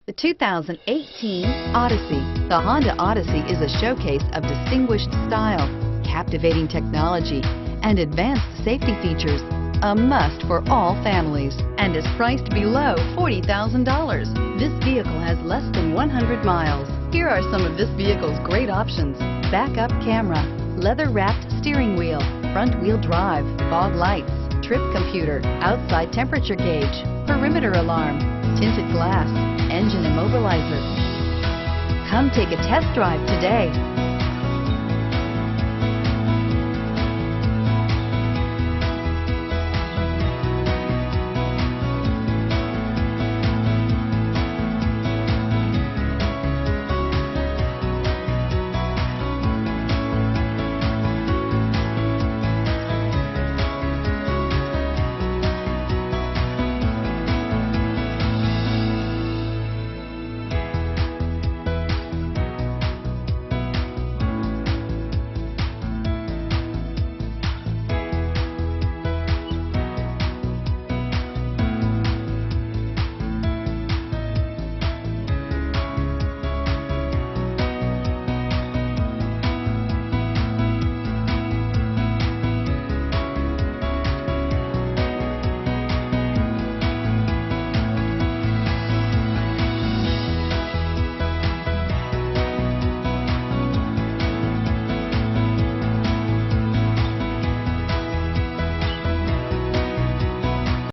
The 2018 Odyssey. The Honda Odyssey is a showcase of distinguished style, captivating technology, and advanced safety features. A must for all families and is priced below $40,000. This vehicle has less than 100 miles. Here are some of this vehicle's great options: backup camera, leather-wrapped steering wheel, front-wheel drive, fog lights, trip computer, outside temperature gauge, perimeter alarm, tinted glass, engine immobilizer. Come take a test drive today.